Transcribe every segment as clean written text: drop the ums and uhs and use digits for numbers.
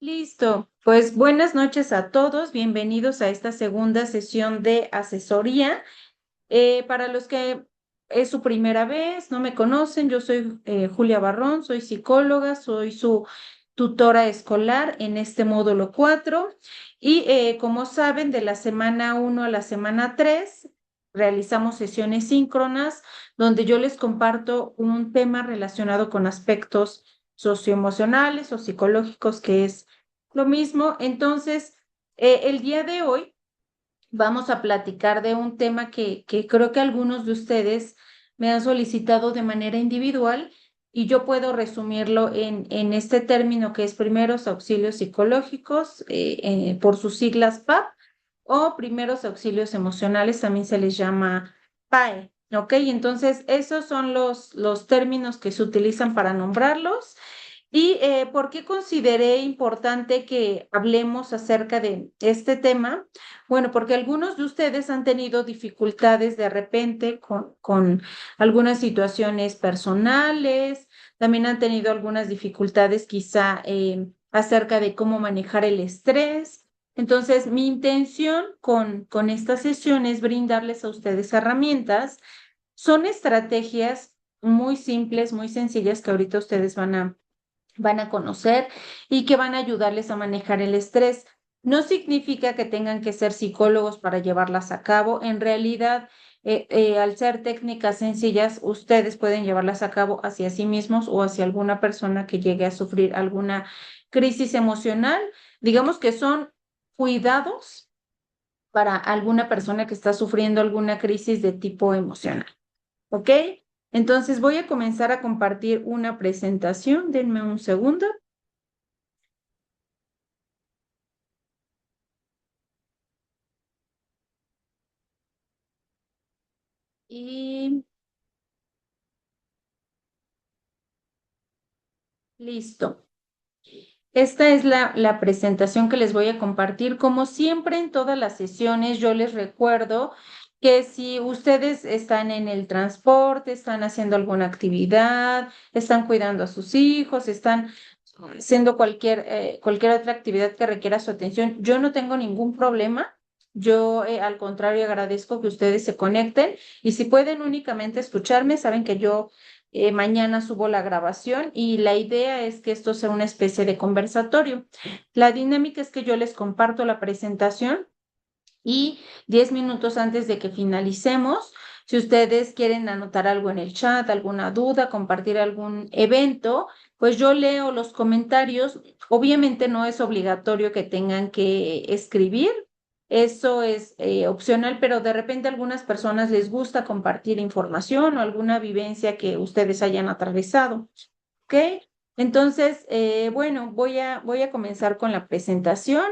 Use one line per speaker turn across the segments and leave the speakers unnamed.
Listo, pues buenas noches a todos, bienvenidos a esta segunda sesión de asesoría. Para los que es su primera vez, no me conocen, yo soy Julia Barrón, soy psicóloga, soy su tutora escolar en este módulo 4 y como saben, de la semana 1 a la semana 3 realizamos sesiones síncronas donde yo les comparto un tema relacionado con aspectos socioemocionales o psicológicos, que es lo mismo. Entonces, el día de hoy vamos a platicar de un tema que creo que algunos de ustedes me han solicitado de manera individual y yo puedo resumirlo en este término que es primeros auxilios psicológicos, por sus siglas PAP, o primeros auxilios emocionales, también se les llama PAE. ¿Ok? Entonces, esos son los términos que se utilizan para nombrarlos. ¿Y por qué consideré importante que hablemos acerca de este tema? Bueno, porque algunos de ustedes han tenido dificultades de repente con algunas situaciones personales, también han tenido algunas dificultades quizá acerca de cómo manejar el estrés. Entonces, mi intención con esta sesión es brindarles a ustedes herramientas. Son estrategias muy simples, muy sencillas que ahorita ustedes van a conocer y que van a ayudarles a manejar el estrés. No significa que tengan que ser psicólogos para llevarlas a cabo. En realidad, al ser técnicas sencillas, ustedes pueden llevarlas a cabo hacia sí mismos o hacia alguna persona que llegue a sufrir alguna crisis emocional. Digamos que son cuidados para alguna persona que está sufriendo alguna crisis de tipo emocional. ¿Ok? Entonces voy a comenzar a compartir una presentación. Denme un segundo. Y listo. Esta es la presentación que les voy a compartir. Como siempre en todas las sesiones, yo les recuerdo que si ustedes están en el transporte, están haciendo alguna actividad, están cuidando a sus hijos, están haciendo cualquier otra actividad que requiera su atención, yo no tengo ningún problema. Yo, al contrario, agradezco que ustedes se conecten y si pueden únicamente escucharme, saben que yo mañana subo la grabación y la idea es que esto sea una especie de conversatorio. La dinámica es que yo les comparto la presentación y 10 minutos antes de que finalicemos, si ustedes quieren anotar algo en el chat, alguna duda, compartir algún evento, pues yo leo los comentarios. Obviamente no es obligatorio que tengan que escribir. Eso es opcional, pero de repente a algunas personas les gusta compartir información o alguna vivencia que ustedes hayan atravesado. ¿Ok? Entonces, bueno, voy a comenzar con la presentación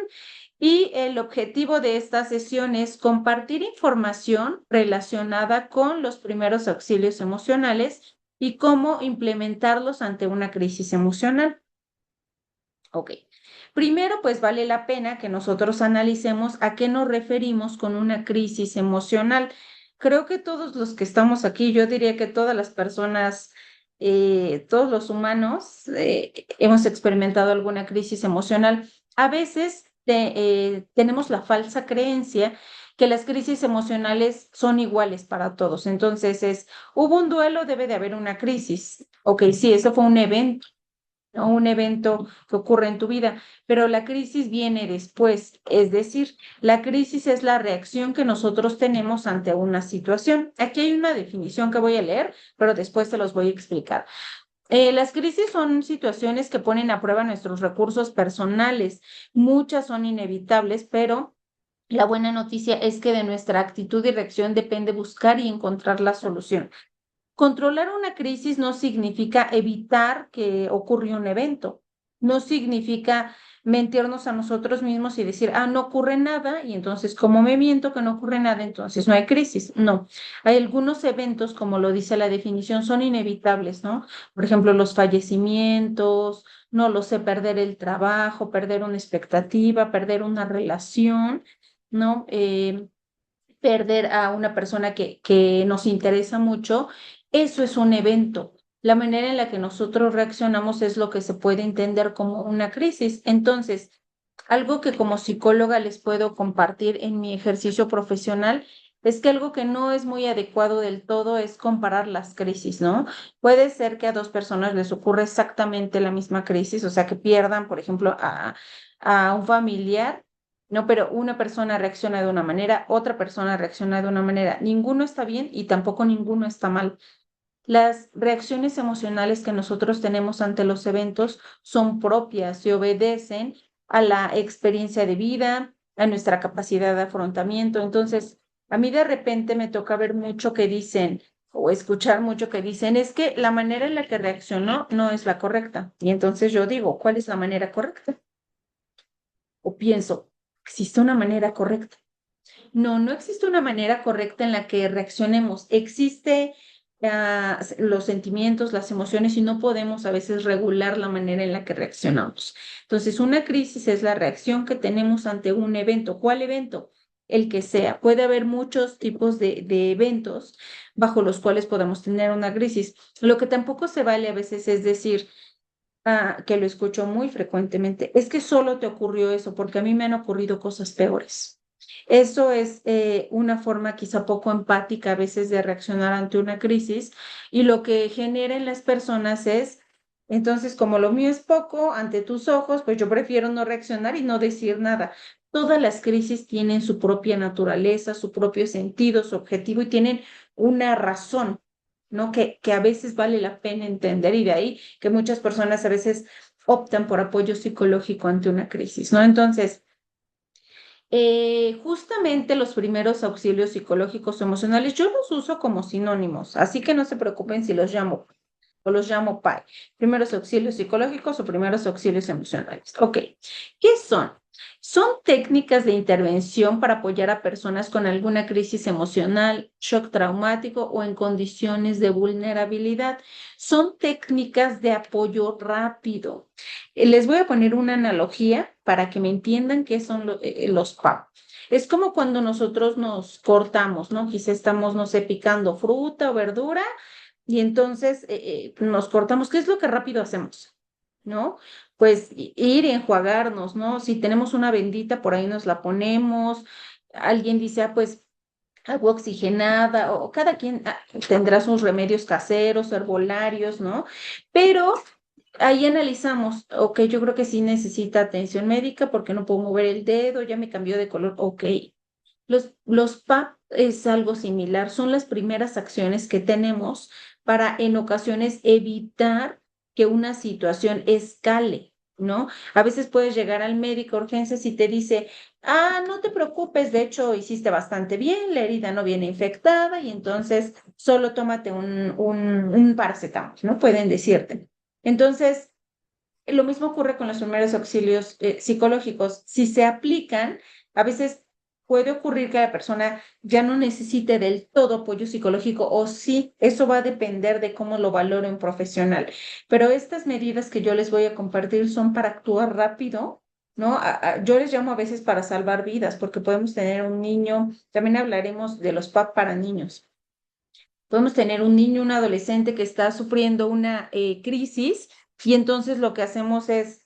y el objetivo de esta sesión es compartir información relacionada con los primeros auxilios emocionales y cómo implementarlos ante una crisis emocional. Ok. Primero, pues vale la pena que nosotros analicemos a qué nos referimos con una crisis emocional. Creo que todos los que estamos aquí, yo diría que todas las personas, todos los humanos, hemos experimentado alguna crisis emocional. A veces tenemos la falsa creencia que las crisis emocionales son iguales para todos. Entonces hubo un duelo, debe de haber una crisis. Ok, sí, eso fue un evento o un evento que ocurre en tu vida, pero la crisis viene después, es decir, la crisis es la reacción que nosotros tenemos ante una situación. Aquí hay una definición que voy a leer, pero después te los voy a explicar. Las crisis son situaciones que ponen a prueba nuestros recursos personales. Muchas son inevitables, pero la buena noticia es que de nuestra actitud y reacción depende buscar y encontrar la solución. Controlar una crisis no significa evitar que ocurra un evento, no significa mentirnos a nosotros mismos y decir, no ocurre nada, y entonces como me miento que no ocurre nada, entonces no hay crisis. No, hay algunos eventos, como lo dice la definición, son inevitables, ¿no? Por ejemplo, los fallecimientos, no lo sé, perder el trabajo, perder una expectativa, perder una relación, ¿no? Perder a una persona que nos interesa mucho, eso es un evento. la manera en la que nosotros reaccionamos es lo que se puede entender como una crisis. Entonces, algo que como psicóloga les puedo compartir en mi ejercicio profesional es que algo que no es muy adecuado del todo es comparar las crisis, ¿no? Puede ser que a dos personas les ocurra exactamente la misma crisis, o sea, que pierdan, por ejemplo, a un familiar, ¿no? Pero una persona reacciona de una manera, otra persona reacciona de una manera. Ninguno está bien y tampoco ninguno está mal. Las reacciones emocionales que nosotros tenemos ante los eventos son propias y obedecen a la experiencia de vida, a nuestra capacidad de afrontamiento. Entonces, a mí de repente me toca ver mucho que dicen o escuchar mucho que dicen, es que la manera en la que reaccionó no es la correcta. Y entonces yo digo, ¿cuál es la manera correcta? O pienso, ¿existe una manera correcta? No, no existe una manera correcta en la que reaccionemos. Existe los sentimientos, las emociones y no podemos a veces regular la manera en la que reaccionamos. Entonces, una crisis es la reacción que tenemos ante un evento. ¿Cuál evento? El que sea. Puede haber muchos tipos de eventos bajo los cuales podemos tener una crisis. Lo que tampoco se vale a veces es decir, que lo escucho muy frecuentemente, es que solo te ocurrió eso, porque a mí me han ocurrido cosas peores. Eso es una forma quizá poco empática a veces de reaccionar ante una crisis y lo que genera en las personas es, entonces como lo mío es poco ante tus ojos, pues yo prefiero no reaccionar y no decir nada. Todas las crisis tienen su propia naturaleza, su propio sentido, su objetivo y tienen una razón, ¿no? Que a veces vale la pena entender y de ahí que muchas personas a veces optan por apoyo psicológico ante una crisis, ¿no? Entonces, justamente los primeros auxilios psicológicos o emocionales, yo los uso como sinónimos, así que no se preocupen si los llamo o los llamo PAI, primeros auxilios psicológicos o primeros auxilios emocionales. Ok, ¿qué son? Son técnicas de intervención para apoyar a personas con alguna crisis emocional, shock traumático o en condiciones de vulnerabilidad. Son técnicas de apoyo rápido. Les voy a poner una analogía para que me entiendan qué son los PAP. Es como cuando nosotros nos cortamos, ¿no? Quizá estamos, no sé, picando fruta o verdura y entonces nos cortamos. ¿Qué es lo que rápido hacemos? ¿No? Pues ir y enjuagarnos, ¿no? Si tenemos una bendita, por ahí nos la ponemos. Alguien dice, ah, pues agua oxigenada, o cada quien tendrá sus remedios caseros, herbolarios, ¿no? Pero ahí analizamos, ok, yo creo que sí necesita atención médica porque no puedo mover el dedo, ya me cambió de color, ok. Los PAP es algo similar, son las primeras acciones que tenemos para en ocasiones evitar que una situación escale, ¿no? A veces puedes llegar al médico urgencias y te dice, ah, no te preocupes, de hecho hiciste bastante bien, la herida no viene infectada y entonces solo tómate un paracetamol, ¿no? Pueden decirte. Entonces, lo mismo ocurre con los primeros auxilios psicológicos. Si se aplican, a veces puede ocurrir que la persona ya no necesite del todo apoyo psicológico o sí, eso va a depender de cómo lo valore un profesional. Pero estas medidas que yo les voy a compartir son para actuar rápido, ¿no? Yo les llamo a veces para salvar vidas, porque podemos tener un niño, también hablaremos de los PAP para niños. Podemos tener un niño, un adolescente que está sufriendo una crisis y entonces lo que hacemos es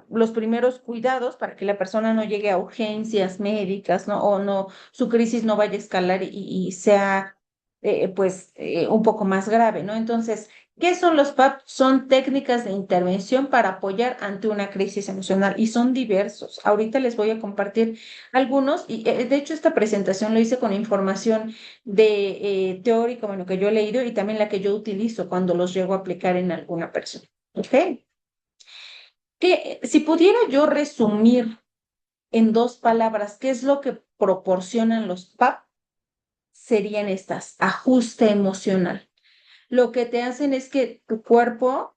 los primeros cuidados para que la persona no llegue a urgencias médicas, ¿no? O no, su crisis no vaya a escalar y sea un poco más grave, ¿no? Entonces, ¿qué son los PAP? Son técnicas de intervención para apoyar ante una crisis emocional y son diversos. Ahorita les voy a compartir algunos y de hecho esta presentación lo hice con información de teórico, bueno, que yo he leído y también la que yo utilizo cuando los llego a aplicar en alguna persona. ¿Ok? Que si pudiera yo resumir en dos palabras qué es lo que proporcionan los PAP, serían estas, ajuste emocional. Lo que te hacen es que tu cuerpo,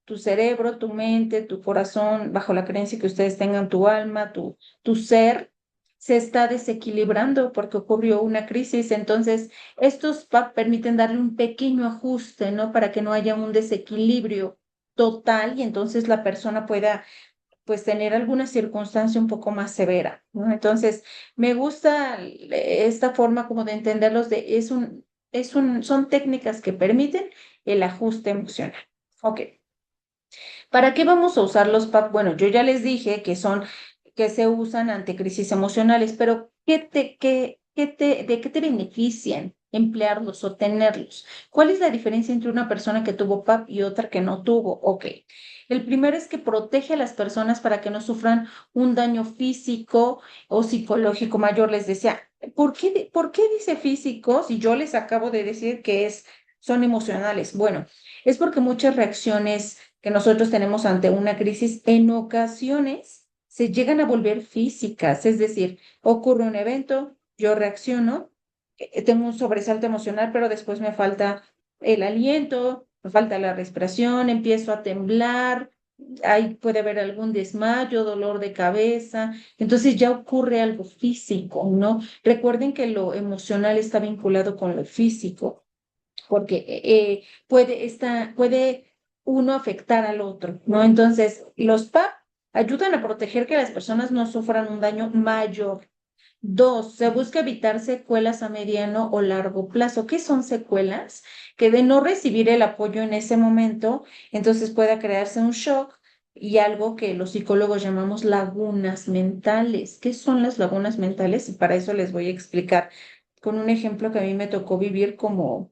tu cerebro, tu mente, tu corazón, bajo la creencia que ustedes tengan, tu alma, tu ser, se está desequilibrando porque ocurrió una crisis. Entonces, estos PAP permiten darle un pequeño ajuste, ¿no? Para que no haya un desequilibrio total y entonces la persona pueda, pues, tener alguna circunstancia un poco más severa, ¿no? Entonces, me gusta esta forma como de entenderlos, son técnicas que permiten el ajuste emocional. Ok. ¿Para qué vamos a usar los PAP? Bueno, yo ya les dije que se usan ante crisis emocionales, pero ¿de qué te benefician emplearlos o tenerlos? ¿Cuál es la diferencia entre una persona que tuvo PAP y otra que no tuvo? Ok. El primero es que protege a las personas para que no sufran un daño físico o psicológico mayor. Les decía, ¿por qué dice físico si yo les acabo de decir que son emocionales? Bueno, es porque muchas reacciones que nosotros tenemos ante una crisis en ocasiones se llegan a volver físicas, es decir, ocurre un evento, yo reacciono, tengo un sobresalto emocional, pero después me falta el aliento, me falta la respiración, empiezo a temblar, ahí puede haber algún desmayo, dolor de cabeza, entonces ya ocurre algo físico, ¿no? Recuerden que lo emocional está vinculado con lo físico porque puede uno afectar al otro, ¿no? Entonces, los PAP ayudan a proteger que las personas no sufran un daño mayor. Dos, se busca evitar secuelas a mediano o largo plazo. ¿Qué son secuelas? Que de no recibir el apoyo en ese momento, entonces pueda crearse un shock y algo que los psicólogos llamamos lagunas mentales. ¿Qué son las lagunas mentales? Y para eso les voy a explicar con un ejemplo que a mí me tocó vivir como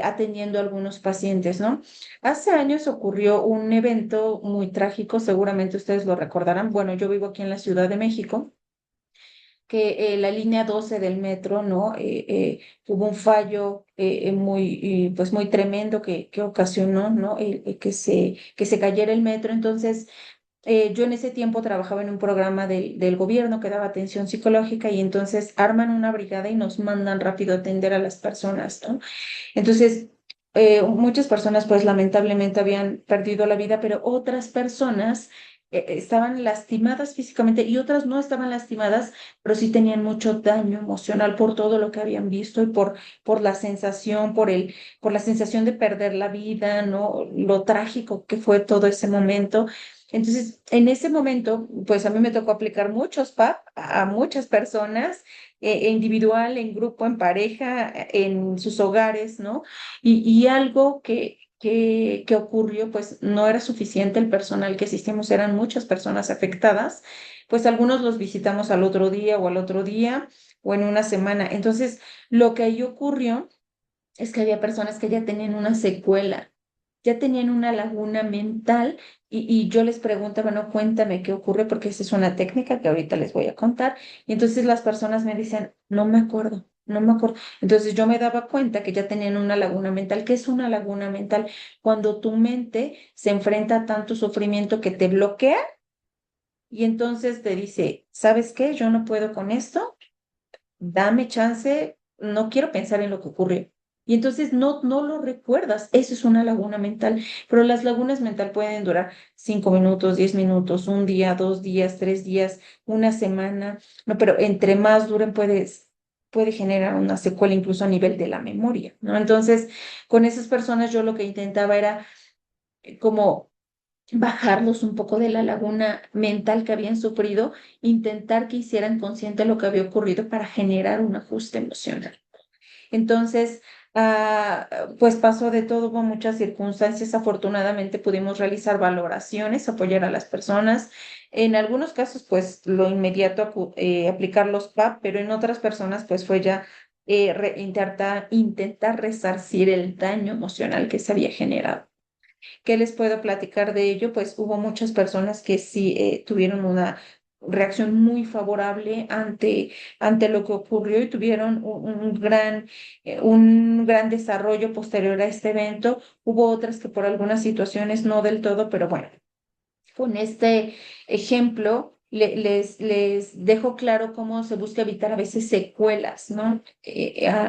atendiendo a algunos pacientes, ¿no? Hace años ocurrió un evento muy trágico, seguramente ustedes lo recordarán. Bueno, yo vivo aquí en la Ciudad de México que la línea 12 del metro, ¿no? Hubo un fallo pues muy tremendo que ocasionó, ¿no? Que se cayera el metro. Entonces, yo en ese tiempo trabajaba en un programa del gobierno que daba atención psicológica y entonces arman una brigada y nos mandan rápido a atender a las personas, ¿no? Entonces, muchas personas pues lamentablemente habían perdido la vida, pero otras personas estaban lastimadas físicamente y otras no estaban lastimadas, pero sí tenían mucho daño emocional por todo lo que habían visto y por la sensación, por la sensación de perder la vida, ¿no? Lo trágico que fue todo ese momento. Entonces, en ese momento, pues a mí me tocó aplicar muchos PAP a muchas personas individual, en grupo, en pareja, en sus hogares, ¿no? Y algo que ocurrió, pues no era suficiente el personal que asistimos, eran muchas personas afectadas, pues algunos los visitamos al otro día o al otro día o en una semana. Entonces, lo que ahí ocurrió es que había personas que ya tenían una secuela, ya tenían una laguna mental y yo les preguntaba, no, cuéntame qué ocurre, porque esa es una técnica que ahorita les voy a contar. Y entonces las personas me dicen, no me acuerdo, no me acuerdo. Entonces yo me daba cuenta que ya tenían una laguna mental. ¿Qué es una laguna mental? Cuando tu mente se enfrenta a tanto sufrimiento que te bloquea y entonces te dice, ¿sabes qué? Yo no puedo con esto, dame chance, no quiero pensar en lo que ocurrió. Y entonces no lo recuerdas. Eso es una laguna mental. Pero las lagunas mental pueden durar 5 minutos, 10 minutos, un día, 2 días, 3 días, una semana. No, pero entre más duren puede generar una secuela incluso a nivel de la memoria, ¿no? Entonces, con esas personas yo lo que intentaba era como bajarlos un poco de la laguna mental que habían sufrido, intentar que hicieran consciente lo que había ocurrido para generar un ajuste emocional. Entonces, pues pasó de todo, hubo muchas circunstancias. Afortunadamente pudimos realizar valoraciones, apoyar a las personas. En algunos casos, pues lo inmediato, aplicar los PAP, pero en otras personas, pues fue ya intentar resarcir el daño emocional que se había generado. ¿Qué les puedo platicar de ello? Pues hubo muchas personas que sí tuvieron una reacción muy favorable ante lo que ocurrió y tuvieron un gran desarrollo posterior a este evento. Hubo otras que por algunas situaciones no del todo, pero bueno, con este ejemplo les dejo claro cómo se busca evitar a veces secuelas, ¿no?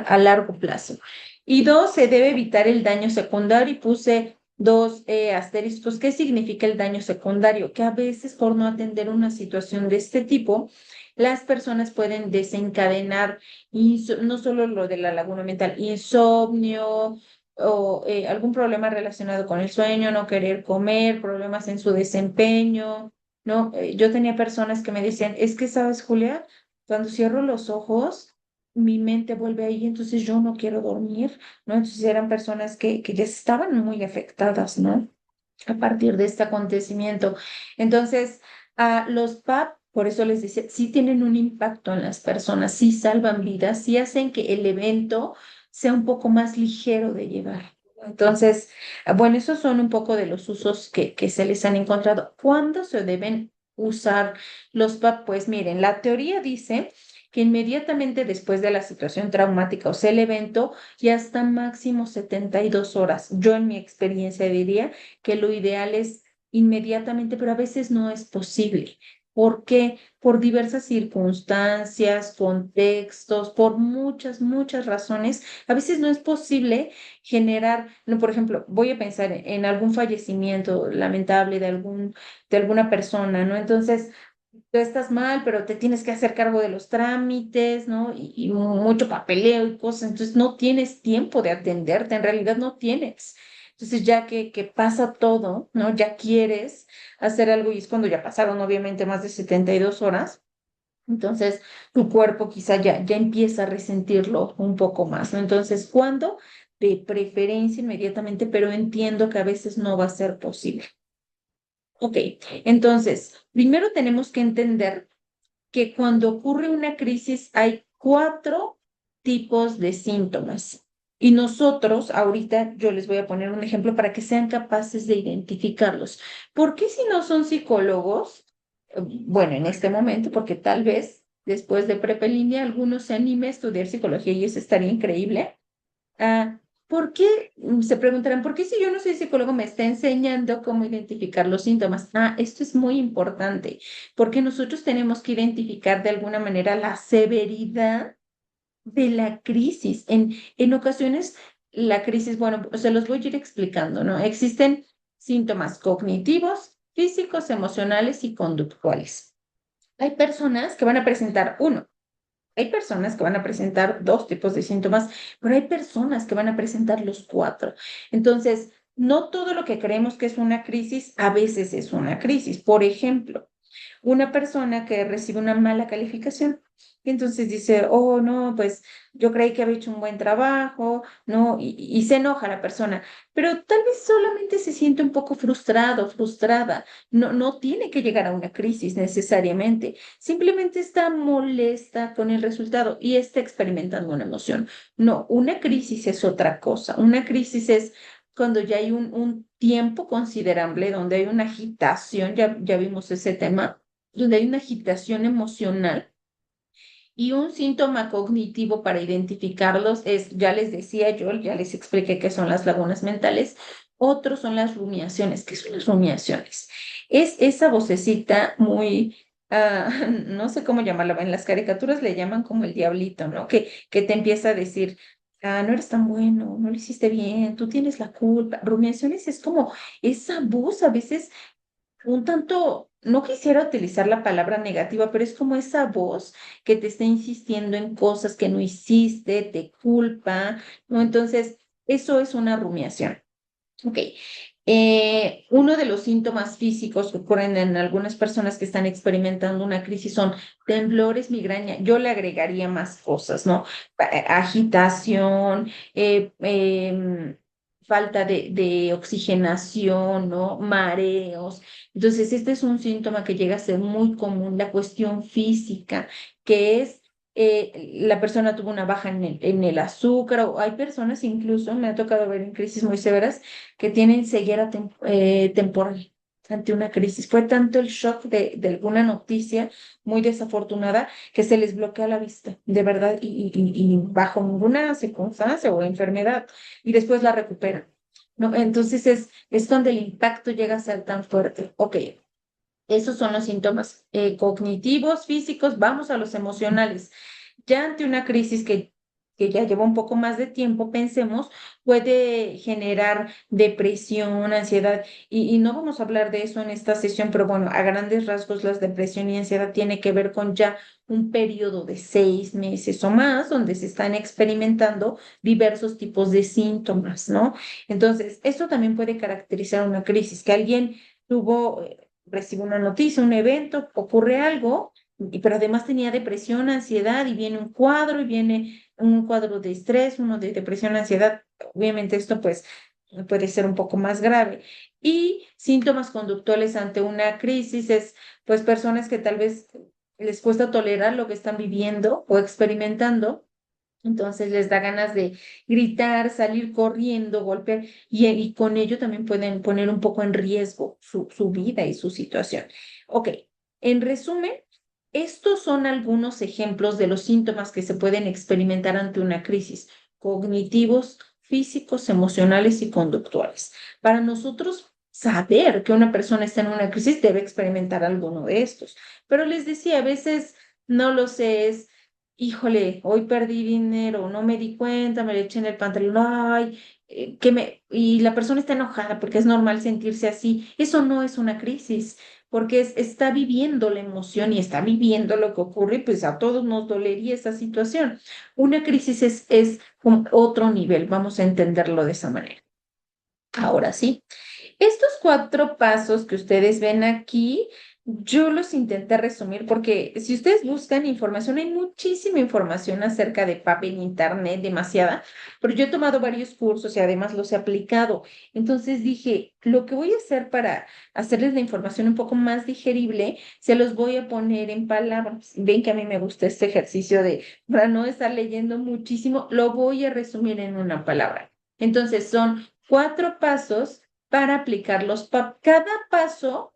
A largo plazo. Y dos, se debe evitar el daño secundario y puse dos asteriscos. ¿Qué significa el daño secundario? Que a veces por no atender una situación de este tipo, las personas pueden desencadenar no solo lo de la laguna mental, insomnio, o algún problema relacionado con el sueño, no querer comer, problemas en su desempeño, ¿no? Yo tenía personas que me decían, es que, ¿sabes, Julia? Cuando cierro los ojos, mi mente vuelve ahí, entonces yo no quiero dormir, ¿no? Entonces eran personas que ya estaban muy afectadas, ¿no? A partir de este acontecimiento. Entonces, los PAP, por eso les decía, sí tienen un impacto en las personas, sí salvan vidas, sí hacen que el evento sea un poco más ligero de llevar. Entonces, bueno, esos son un poco de los usos que se les han encontrado. ¿Cuándo se deben usar los PAP? Pues miren, la teoría dice que inmediatamente después de la situación traumática, o sea, el evento, y hasta máximo 72 horas. Yo en mi experiencia diría que lo ideal es inmediatamente, pero a veces no es posible. ¿Por qué? Por diversas circunstancias, contextos, por muchas, muchas razones. A veces no es posible generar, no, por ejemplo, voy a pensar en algún fallecimiento lamentable de alguna persona, ¿no? Entonces, tú estás mal, pero te tienes que hacer cargo de los trámites, ¿no? Y mucho papeleo y cosas, entonces no tienes tiempo de atenderte, en realidad no tienes. Entonces ya que pasa todo, ¿no? Ya quieres hacer algo y es cuando ya pasaron obviamente más de 72 horas, entonces tu cuerpo quizá ya empieza a resentirlo un poco más, ¿no? Entonces, ¿cuándo? De preferencia inmediatamente, pero entiendo que a veces no va a ser posible. Ok, entonces, primero tenemos que entender que cuando ocurre una crisis hay cuatro tipos de síntomas. Y nosotros, ahorita yo les voy a poner un ejemplo para que sean capaces de identificarlos. ¿Por qué si no son psicólogos? Bueno, en este momento, porque tal vez después de Prepa en línea algunos se anime a estudiar psicología y eso estaría increíble. Ah, ¿Por qué? Se preguntarán, ¿por qué si yo no soy psicólogo me está enseñando cómo identificar los síntomas? Esto es muy importante, porque nosotros tenemos que identificar de alguna manera la severidad de la crisis. En ocasiones, la crisis, bueno, se los voy a ir explicando, ¿no? Existen síntomas cognitivos, físicos, emocionales y conductuales. Hay personas que van a presentar uno. Hay personas que van a presentar dos tipos de síntomas, pero hay personas que van a presentar los cuatro. Entonces, no todo lo que creemos que es una crisis, a veces es una crisis. Por ejemplo, una persona que recibe una mala calificación. Y entonces dice, oh, no, pues yo creí que había hecho un buen trabajo, ¿no? Y se enoja la persona, pero tal vez solamente se siente un poco frustrado, frustrada. No tiene que llegar a una crisis necesariamente, simplemente está molesta con el resultado y está experimentando una emoción. No, una crisis es otra cosa. Una crisis es cuando ya hay un tiempo considerable donde hay una agitación, ya vimos ese tema, donde hay una agitación emocional y un síntoma cognitivo para identificarlos es, ya les decía yo, ya les expliqué qué son las lagunas mentales, otros son las rumiaciones. ¿Qué son las rumiaciones? Es esa vocecita muy, no sé cómo llamarla, en las caricaturas le llaman como el diablito, ¿no? Que te empieza a decir, no eres tan bueno, no lo hiciste bien, tú tienes la culpa. Rumiaciones es como esa voz a veces un tanto, no quisiera utilizar la palabra negativa, pero es como esa voz que te está insistiendo en cosas que no hiciste, te culpa, ¿no? Entonces, eso es una rumiación. Ok. Uno de los síntomas físicos que ocurren en algunas personas que están experimentando una crisis son temblores, migraña. Yo le agregaría más cosas, ¿no? Agitación, falta de oxigenación, ¿no? Mareos. Entonces, este es un síntoma que llega a ser muy común, la cuestión física, que es la persona tuvo una baja en el azúcar, o hay personas incluso, me ha tocado ver en crisis muy severas, que tienen ceguera temporal ante una crisis. Fue tanto el shock de alguna noticia muy desafortunada que se les bloquea la vista, de verdad, y bajo ninguna circunstancia o enfermedad, y después la recuperan. ¿No? Entonces es donde el impacto llega a ser tan fuerte. Ok, esos son los síntomas cognitivos, físicos. Vamos a los emocionales. Ya ante una crisis que ya lleva un poco más de tiempo, pensemos, puede generar depresión, ansiedad, y no vamos a hablar de eso en esta sesión, pero bueno, a grandes rasgos, la depresión y ansiedad tiene que ver con ya un periodo de 6 meses o más, donde se están experimentando diversos tipos de síntomas, ¿no? Entonces, esto también puede caracterizar una crisis, que alguien tuvo recibe una noticia, un evento, ocurre algo pero además tenía depresión, ansiedad, y viene un cuadro, y viene un cuadro de estrés, uno de depresión, ansiedad. Obviamente esto pues puede ser un poco más grave. Y síntomas conductuales ante una crisis es pues personas que tal vez les cuesta tolerar lo que están viviendo o experimentando. Entonces les da ganas de gritar, salir corriendo, golpear, y con ello también pueden poner un poco en riesgo su vida y su situación. Ok, en resumen, estos son algunos ejemplos de los síntomas que se pueden experimentar ante una crisis: cognitivos, físicos, emocionales y conductuales. Para nosotros saber que una persona está en una crisis, debe experimentar alguno de estos. Pero les decía, a veces no lo sé, es híjole, hoy perdí dinero, no me di cuenta, me le eché en el pantalón, ay, y la persona está enojada porque es normal sentirse así. Eso no es una crisis, porque está viviendo la emoción y está viviendo lo que ocurre, y pues a todos nos dolería esa situación. Una crisis es un otro nivel, vamos a entenderlo de esa manera. Ahora sí. Estos 4 pasos que ustedes ven aquí, yo los intenté resumir porque si ustedes buscan información, hay muchísima información acerca de PAP en internet, demasiada, pero yo he tomado varios cursos y además los he aplicado. Entonces dije, lo que voy a hacer para hacerles la información un poco más digerible, se los voy a poner en palabras. Ven que a mí me gusta este ejercicio de, para no estar leyendo muchísimo, lo voy a resumir en una palabra. Entonces son 4 pasos para aplicarlos. Cada paso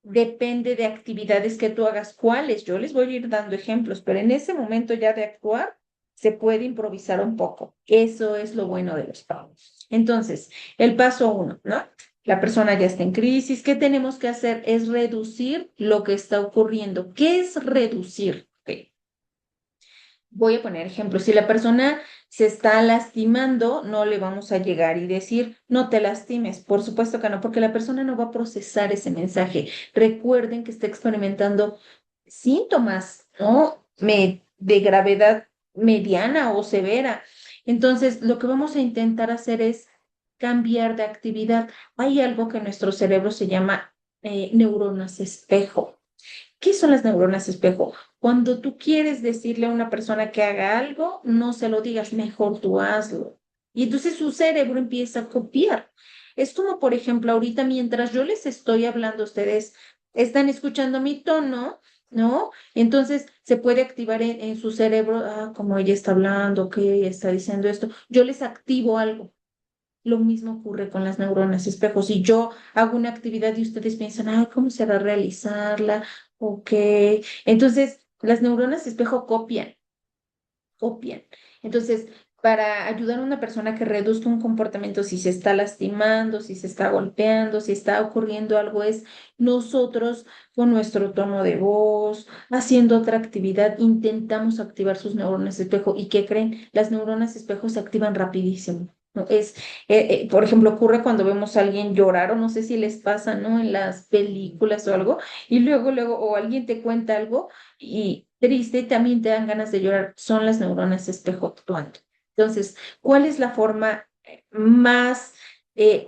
depende de actividades que tú hagas. ¿Cuáles? Yo les voy a ir dando ejemplos, pero en ese momento ya de actuar se puede improvisar un poco. Eso es lo bueno de los pasos. Entonces, el paso 1, ¿no? La persona ya está en crisis. ¿Qué tenemos que hacer? Es reducir lo que está ocurriendo. ¿Qué es reducir? Ok. Voy a poner ejemplos. Si la persona se está lastimando, no le vamos a llegar y decir, no te lastimes. Por supuesto que no, porque la persona no va a procesar ese mensaje. Recuerden que está experimentando síntomas, ¿no? De gravedad mediana o severa. Entonces, lo que vamos a intentar hacer es cambiar de actividad. Hay algo que en nuestro cerebro se llama neuronas espejo. ¿Qué son las neuronas espejo? Cuando tú quieres decirle a una persona que haga algo, no se lo digas, mejor tú hazlo. Y entonces su cerebro empieza a copiar. Es como, por ejemplo, ahorita mientras yo les estoy hablando, ustedes están escuchando mi tono, ¿no? Entonces se puede activar en su cerebro, ah, como ella está hablando, que está diciendo esto. Yo les activo algo. Lo mismo ocurre con las neuronas espejo. Si yo hago una actividad y ustedes piensan, ay, ¿cómo será realizarla? Ok. Entonces, las neuronas espejo copian. Entonces, para ayudar a una persona que reduzca un comportamiento, si se está lastimando, si se está golpeando, si está ocurriendo algo, es nosotros con nuestro tono de voz, haciendo otra actividad, intentamos activar sus neuronas espejo. ¿Y qué creen? Las neuronas espejo se activan rapidísimo. ¿No? Por ejemplo, ocurre cuando vemos a alguien llorar, o no sé si les pasa, ¿no? En las películas o algo, y luego, o alguien te cuenta algo y triste, también te dan ganas de llorar. Son las neuronas espejo actuando. Entonces, ¿cuál es la forma más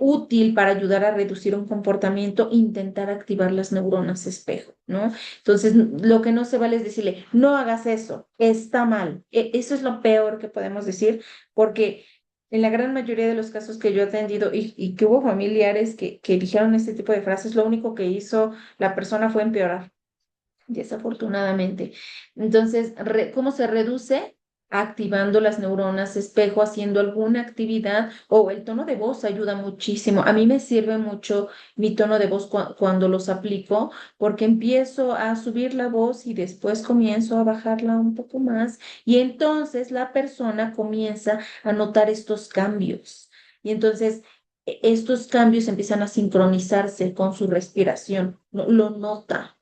útil para ayudar a reducir un comportamiento? Intentar activar las neuronas espejo, ¿no? Entonces, lo que no se vale es decirle, no hagas eso, está mal. Eso es lo peor que podemos decir, porque en la gran mayoría de los casos que yo he atendido y que hubo familiares que dijeron este tipo de frases, lo único que hizo la persona fue empeorar, desafortunadamente. Entonces, ¿cómo se reduce? Activando las neuronas espejo, haciendo alguna actividad, o el tono de voz ayuda muchísimo. A mí me sirve mucho mi tono de voz cuando los aplico, porque empiezo a subir la voz y después comienzo a bajarla un poco más, y entonces la persona comienza a notar estos cambios. Y entonces estos cambios empiezan a sincronizarse con su respiración. Lo nota,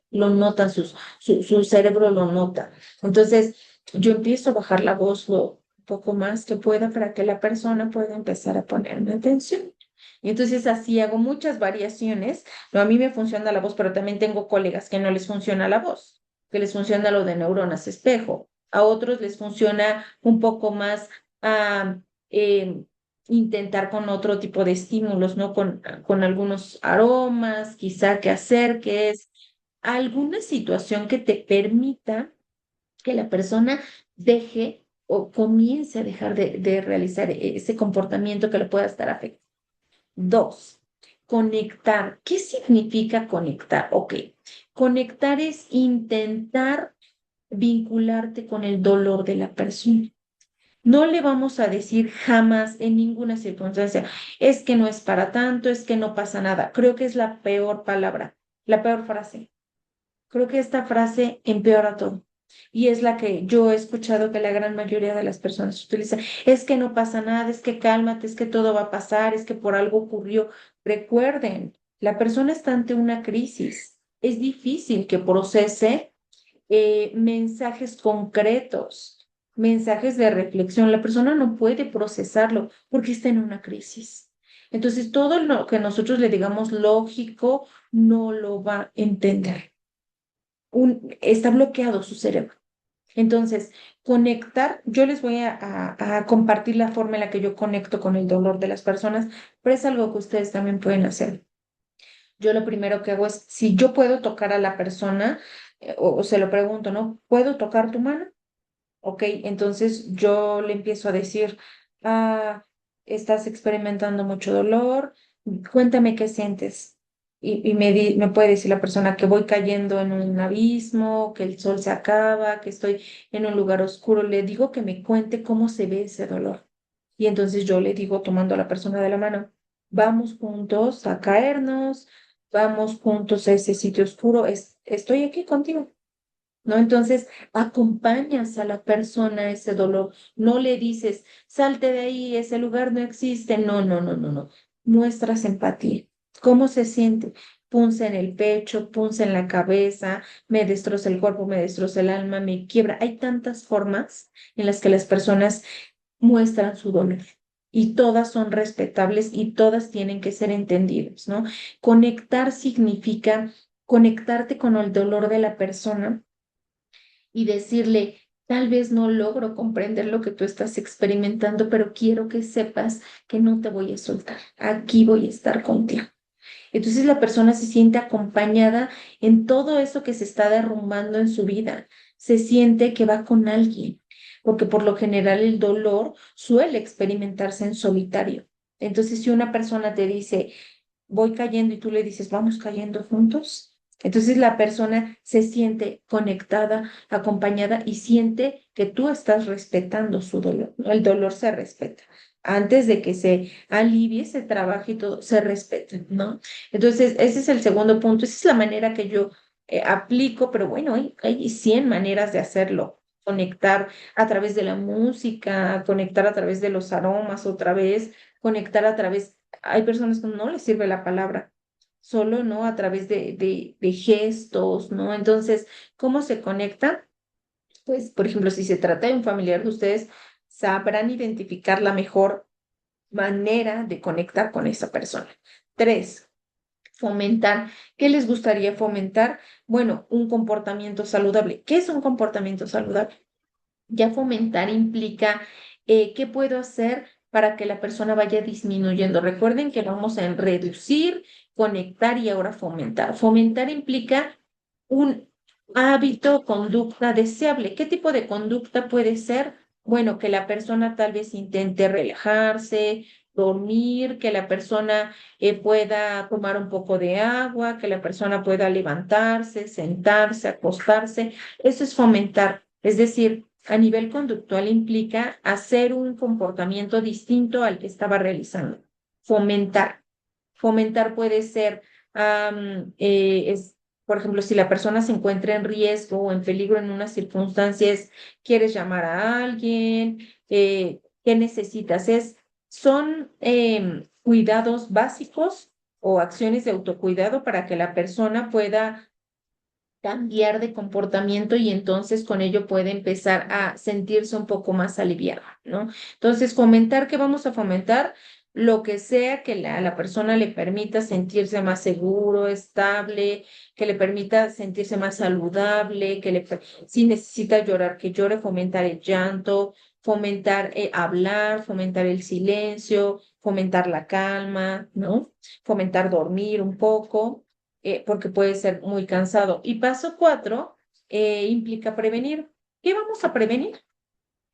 su cerebro lo nota. Entonces, yo empiezo a bajar la voz lo poco más que pueda para que la persona pueda empezar a ponerme atención. Y entonces así hago muchas variaciones. No, a mí me funciona la voz, pero también tengo colegas que no les funciona la voz, que les funciona lo de neuronas espejo. A otros les funciona un poco más ah, eh, intentar con otro tipo de estímulos, ¿no? Con algunos aromas, quizá que acerques. alguna situación que te permita que la persona deje o comience a dejar de realizar ese comportamiento que le pueda estar afectando. Dos, conectar. ¿Qué significa conectar? Ok, conectar es intentar vincularte con el dolor de la persona. No le vamos a decir jamás en ninguna circunstancia, es que no es para tanto, es que no pasa nada. Creo que es la peor palabra, la peor frase. Creo que esta frase empeora todo. Y es la que yo he escuchado que la gran mayoría de las personas utilizan. Es que no pasa nada, es que cálmate, es que todo va a pasar, es que por algo ocurrió. Recuerden, la persona está ante una crisis. Es difícil que procese mensajes concretos, mensajes de reflexión. La persona no puede procesarlo porque está en una crisis. Entonces, todo lo que nosotros le digamos lógico no lo va a entender. Está bloqueado su cerebro. Entonces, conectar, yo les voy a compartir la forma en la que yo conecto con el dolor de las personas, pero es algo que ustedes también pueden hacer. Yo lo primero que hago es, si yo puedo tocar a la persona, o se lo pregunto, ¿no? ¿Puedo tocar tu mano? Ok, entonces yo le empiezo a decir, ah, estás experimentando mucho dolor, cuéntame qué sientes. Y me puede decir la persona que voy cayendo en un abismo, que el sol se acaba, que estoy en un lugar oscuro. Le digo que me cuente cómo se ve ese dolor. Y entonces yo le digo, tomando a la persona de la mano, vamos juntos a caernos, vamos juntos a ese sitio oscuro, estoy aquí contigo. ¿No? Entonces, acompañas a la persona a ese dolor, no le dices, salte de ahí, ese lugar no existe, no, no, no, no, no. Muestras empatía. ¿Cómo se siente? Punza en el pecho, punza en la cabeza, me destroza el cuerpo, me destroza el alma, me quiebra. Hay tantas formas en las que las personas muestran su dolor. Y todas son respetables y todas tienen que ser entendidas, ¿no? Conectar significa conectarte con el dolor de la persona y decirle, tal vez no logro comprender lo que tú estás experimentando, pero quiero que sepas que no te voy a soltar. Aquí voy a estar contigo. Entonces la persona se siente acompañada en todo eso que se está derrumbando en su vida. Se siente que va con alguien, porque por lo general el dolor suele experimentarse en solitario. Entonces, si una persona te dice, voy cayendo y tú le dices, vamos cayendo juntos. Entonces la persona se siente conectada, acompañada y siente que tú estás respetando su dolor, ¿no? El dolor se respeta. Antes de que se alivie, se trabaje y todo, se respeta, ¿no? Entonces, ese es el segundo punto. Esa es la manera que yo aplico, pero bueno, hay 100 maneras de hacerlo. Conectar a través de la música, conectar a través de los aromas otra vez, conectar a través hay personas que no les sirve la palabra, solo, ¿no? A través de gestos, ¿no? Entonces, ¿cómo se conecta? Pues, por ejemplo, si se trata de un familiar de ustedes, sabrán identificar la mejor manera de conectar con esa persona. Tres, fomentar. ¿Qué les gustaría fomentar? Bueno, un comportamiento saludable. ¿Qué es un comportamiento saludable? Ya fomentar implica qué puedo hacer para que la persona vaya disminuyendo. Recuerden que vamos a reducir, conectar y ahora fomentar. Fomentar implica un hábito, conducta deseable. ¿Qué tipo de conducta puede ser? Bueno, que la persona tal vez intente relajarse, dormir, que la persona pueda tomar un poco de agua, que la persona pueda levantarse, sentarse, acostarse. Eso es fomentar. Es decir, a nivel conductual implica hacer un comportamiento distinto al que estaba realizando. Fomentar. Fomentar puede ser, por ejemplo, si la persona se encuentra en riesgo o en peligro en unas circunstancias, quieres llamar a alguien, ¿qué necesitas? Son cuidados básicos o acciones de autocuidado para que la persona pueda cambiar de comportamiento y entonces con ello puede empezar a sentirse un poco más aliviada, ¿no? Entonces, fomentar, ¿qué vamos a fomentar? Lo que sea que a la persona le permita sentirse más seguro, estable, que le permita sentirse más saludable, si necesita llorar, que llore, fomentar el llanto, fomentar hablar, fomentar el silencio, fomentar la calma, ¿no? Fomentar dormir un poco. porque puede ser muy cansado. Y paso 4 implica prevenir. ¿Qué vamos a prevenir?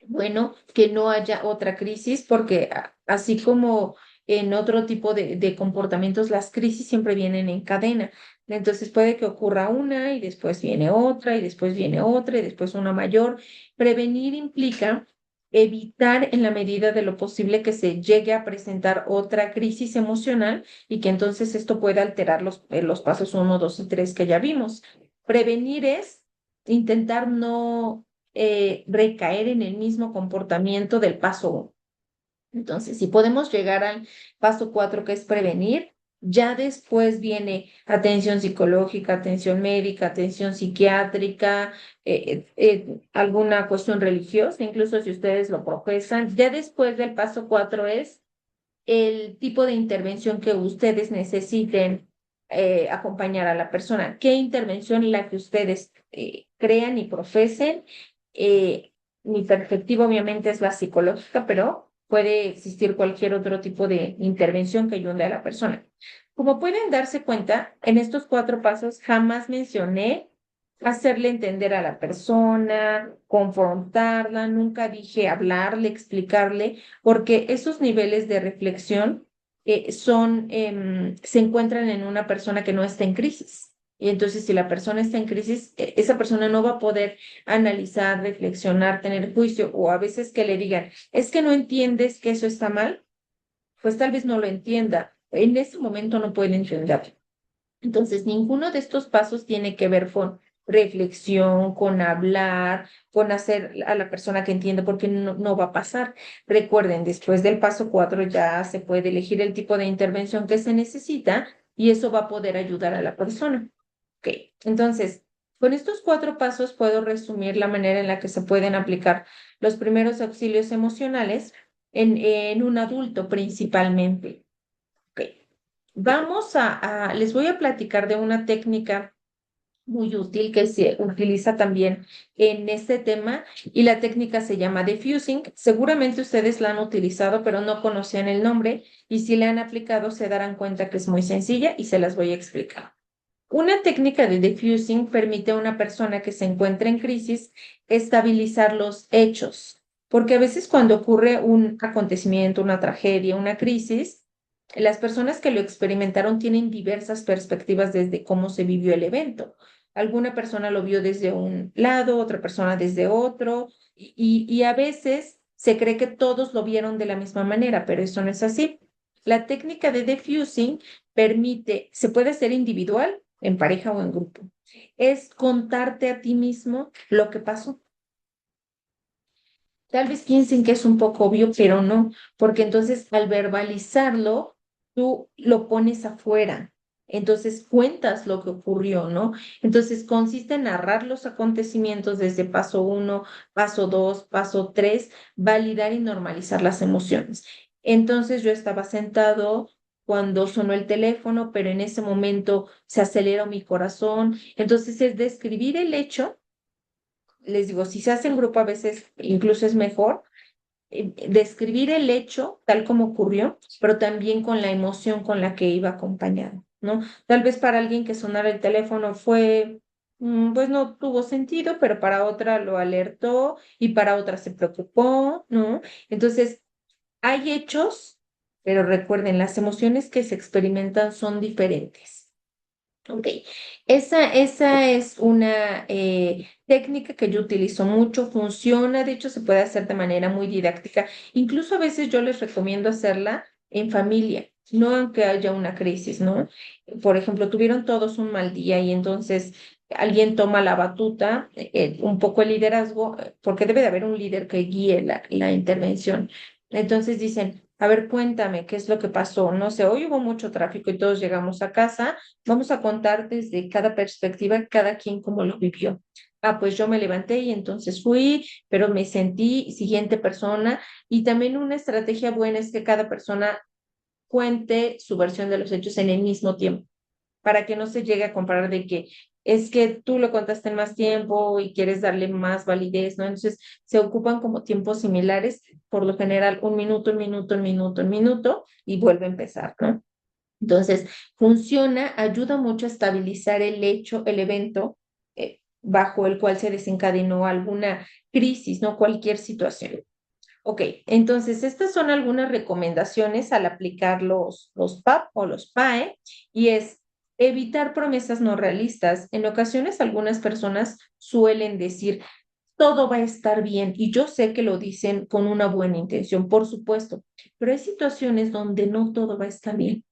Bueno, que no haya otra crisis, porque así como en otro tipo de comportamientos, las crisis siempre vienen en cadena. Entonces puede que ocurra una y después viene otra y después viene otra y después una mayor. Prevenir implica evitar en la medida de lo posible que se llegue a presentar otra crisis emocional y que entonces esto pueda alterar los pasos uno, 2 y 3 que ya vimos. Prevenir es intentar no recaer en el mismo comportamiento del paso 1. Entonces, si podemos llegar al paso 4, que es prevenir, ya después viene atención psicológica, atención médica, atención psiquiátrica, alguna cuestión religiosa, incluso si ustedes lo profesan. Ya después del paso 4 es el tipo de intervención que ustedes necesiten acompañar a la persona. ¿Qué intervención la que ustedes crean y profesen? Mi perspectiva obviamente es la psicológica, pero puede existir cualquier otro tipo de intervención que ayude a la persona. Como pueden darse cuenta, en estos 4 pasos jamás mencioné hacerle entender a la persona, confrontarla, nunca dije hablarle, explicarle, porque esos niveles de reflexión se encuentran en una persona que no está en crisis. Y entonces, si la persona está en crisis, esa persona no va a poder analizar, reflexionar, tener juicio, o a veces que le digan, es que no entiendes que eso está mal, pues tal vez no lo entienda. En ese momento no puede entender. Entonces, ninguno de estos pasos tiene que ver con reflexión, con hablar, con hacer a la persona que entiende, porque no va a pasar. Recuerden, después del paso 4 ya se puede elegir el tipo de intervención que se necesita y eso va a poder ayudar a la persona. Ok, entonces, con estos 4 pasos puedo resumir la manera en la que se pueden aplicar los primeros auxilios emocionales en un adulto principalmente. Ok. Les voy a platicar de una técnica muy útil que se utiliza también en este tema y la técnica se llama diffusing. Seguramente ustedes la han utilizado, pero no conocían el nombre y si la han aplicado se darán cuenta que es muy sencilla y se las voy a explicar. Una técnica de diffusing permite a una persona que se encuentra en crisis estabilizar los hechos, porque a veces cuando ocurre un acontecimiento, una tragedia, una crisis, las personas que lo experimentaron tienen diversas perspectivas desde cómo se vivió el evento. Alguna persona lo vio desde un lado, otra persona desde otro, y a veces se cree que todos lo vieron de la misma manera, pero eso no es así. La técnica de diffusing se puede hacer individual, en pareja o en grupo. Es contarte a ti mismo lo que pasó. Tal vez piensen que es un poco obvio, pero no, porque entonces al verbalizarlo, tú lo pones afuera. Entonces cuentas lo que ocurrió, ¿no? Entonces consiste en narrar los acontecimientos desde paso 1, paso 2, paso 3, validar y normalizar las emociones. Entonces yo estaba sentado cuando sonó el teléfono, pero en ese momento se aceleró mi corazón. Entonces es describir el hecho. Les digo, si se hace en grupo a veces incluso es mejor describir el hecho tal como ocurrió, pero también con la emoción con la que iba acompañado, ¿no? Tal vez para alguien que sonara el teléfono fue, pues no tuvo sentido, pero para otra lo alertó y para otra se preocupó, ¿no? Entonces, hay hechos, pero recuerden, las emociones que se experimentan son diferentes. Ok, esa es una técnica que yo utilizo mucho, funciona, de hecho se puede hacer de manera muy didáctica, incluso a veces yo les recomiendo hacerla en familia, no aunque haya una crisis, ¿no? Por ejemplo, tuvieron todos un mal día y entonces alguien toma la batuta, un poco el liderazgo, porque debe de haber un líder que guíe la intervención. Entonces dicen, a ver, cuéntame, ¿qué es lo que pasó? No sé, hoy hubo mucho tráfico y todos llegamos a casa. Vamos a contar desde cada perspectiva, cada quien cómo lo vivió. Ah, pues yo me levanté y entonces fui, pero me sentí siguiente persona. Y también una estrategia buena es que cada persona cuente su versión de los hechos en el mismo tiempo, para que no se llegue a comparar de que es que tú lo contaste en más tiempo y quieres darle más validez, ¿no? Entonces se ocupan como tiempos similares, por lo general un minuto, un minuto, un minuto, un minuto y vuelve a empezar, ¿no? Entonces, funciona, ayuda mucho a estabilizar el hecho, el evento bajo el cual se desencadenó alguna crisis, no cualquier situación. Ok, entonces estas son algunas recomendaciones al aplicar los PAP o los PAE y es evitar promesas no realistas. En ocasiones algunas personas suelen decir, todo va a estar bien y yo sé que lo dicen con una buena intención, por supuesto, pero hay situaciones donde no todo va a estar bien,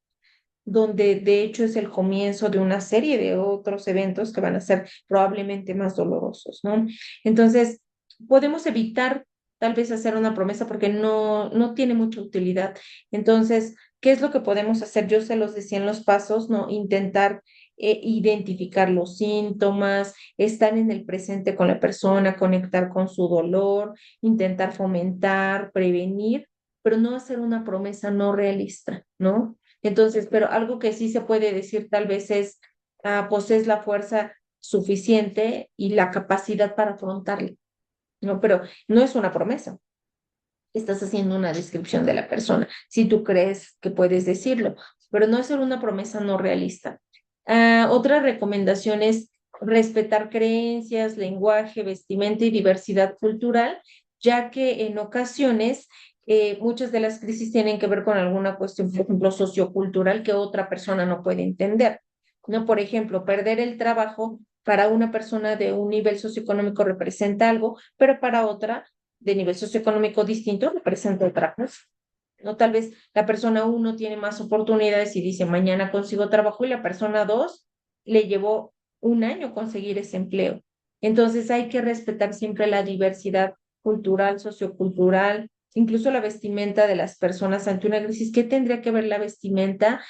donde de hecho es el comienzo de una serie de otros eventos que van a ser probablemente más dolorosos, ¿no? Entonces, podemos evitar tal vez hacer una promesa porque no tiene mucha utilidad. Entonces, ¿qué es lo que podemos hacer? Yo se los decía en los pasos, ¿no? Intentar identificar los síntomas, estar en el presente con la persona, conectar con su dolor, intentar fomentar, prevenir, pero no hacer una promesa no realista, ¿no? Entonces, pero algo que sí se puede decir tal vez es, posees la fuerza suficiente y la capacidad para afrontarlo, ¿no? Pero no es una promesa, estás haciendo una descripción de la persona, si tú crees que puedes decirlo, pero no es ser una promesa no realista. Otra recomendación es respetar creencias, lenguaje, vestimenta y diversidad cultural, ya que en ocasiones muchas de las crisis tienen que ver con alguna cuestión, por ejemplo, sociocultural que otra persona no puede entender. ¿No? Por ejemplo, perder el trabajo para una persona de un nivel socioeconómico representa algo, pero para otra de nivel socioeconómico distinto representa otra cosa. ¿No? Tal vez la persona uno tiene más oportunidades y dice, mañana consigo trabajo y la persona dos le llevó un año conseguir ese empleo. Entonces hay que respetar siempre la diversidad cultural, sociocultural, incluso la vestimenta de las personas ante una crisis. ¿Qué tendría que ver la vestimenta?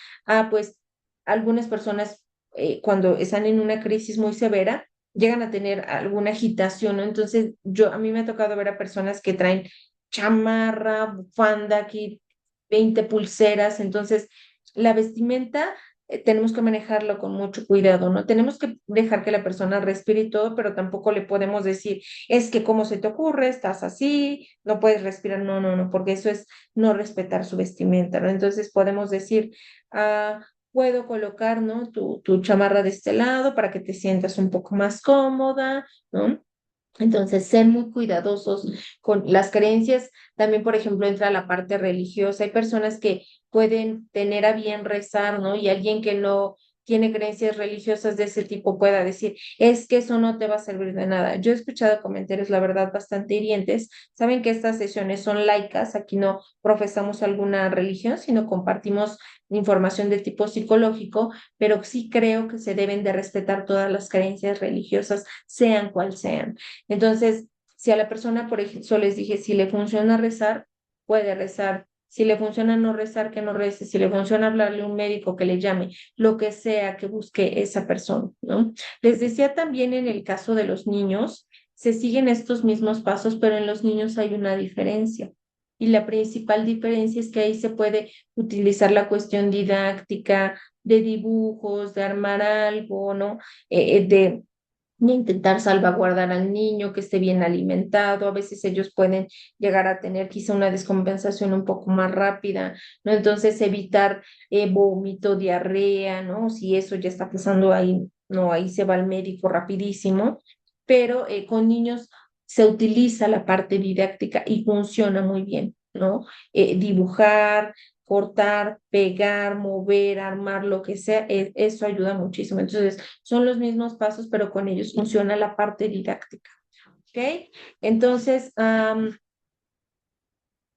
Pues algunas personas cuando están en una crisis muy severa llegan a tener alguna agitación, ¿no? Entonces, a mí me ha tocado ver a personas que traen chamarra, bufanda, aquí 20 pulseras, entonces la vestimenta tenemos que manejarlo con mucho cuidado, ¿no? Tenemos que dejar que la persona respire y todo, pero tampoco le podemos decir, es que cómo se te ocurre, estás así, no puedes respirar, no, porque eso es no respetar su vestimenta, ¿no? Entonces podemos decir, puedo colocar, ¿no? Tu chamarra de este lado para que te sientas un poco más cómoda, ¿no? Entonces, ser muy cuidadosos con las creencias. También, por ejemplo, entra la parte religiosa. Hay personas que pueden tener a bien rezar, ¿no? Y alguien que no tiene creencias religiosas de ese tipo pueda decir, es que eso no te va a servir de nada. Yo he escuchado comentarios, la verdad, bastante hirientes. Saben que estas sesiones son laicas, aquí no profesamos alguna religión, sino compartimos información de tipo psicológico, pero sí creo que se deben de respetar todas las creencias religiosas, sean cual sean. Entonces, si a la persona, por ejemplo, les dije, si le funciona rezar, puede rezar. Si le funciona no rezar, que no rece. Si le funciona hablarle a un médico, que le llame. Lo que sea que busque esa persona, ¿no? Les decía también en el caso de los niños, se siguen estos mismos pasos, pero en los niños hay una diferencia. Y la principal diferencia es que ahí se puede utilizar la cuestión didáctica, de dibujos, de armar algo, ¿no? De ni intentar salvaguardar al niño, que esté bien alimentado. A veces ellos pueden llegar a tener quizá una descompensación un poco más rápida, ¿no? Entonces evitar vómito, diarrea, ¿no? Si eso ya está pasando ahí, no, ahí se va al médico rapidísimo, pero con niños se utiliza la parte didáctica y funciona muy bien, ¿no? Dibujar, cortar, pegar, mover, armar, lo que sea, eso ayuda muchísimo. Entonces, son los mismos pasos, pero con ellos funciona la parte didáctica. ¿Ok? Entonces, esa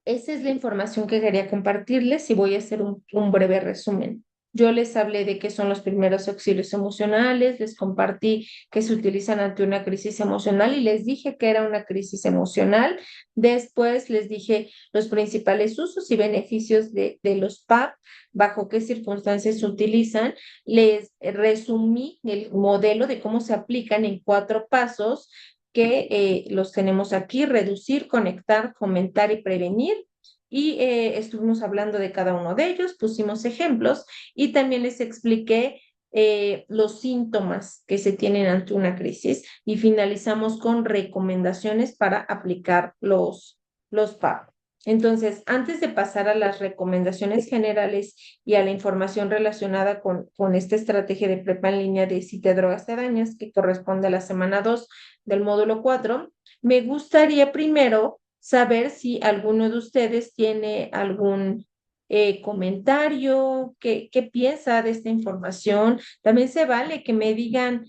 es la información que quería compartirles y voy a hacer un breve resumen. Yo les hablé de qué son los primeros auxilios emocionales, les compartí que se utilizan ante una crisis emocional y les dije que era una crisis emocional. Después les dije los principales usos y beneficios de los PAP, bajo qué circunstancias se utilizan. Les resumí el modelo de cómo se aplican en 4 pasos que los tenemos aquí: reducir, conectar, fomentar y prevenir. Y estuvimos hablando de cada uno de ellos, pusimos ejemplos y también les expliqué los síntomas que se tienen ante una crisis y finalizamos con recomendaciones para aplicar los PAP. Entonces, antes de pasar a las recomendaciones generales y a la información relacionada con esta estrategia de prepa en línea de Si te drogas te dañas, que corresponde a la semana 2 del módulo 4, me gustaría primero saber si alguno de ustedes tiene algún comentario, qué piensa de esta información. También se vale que me digan,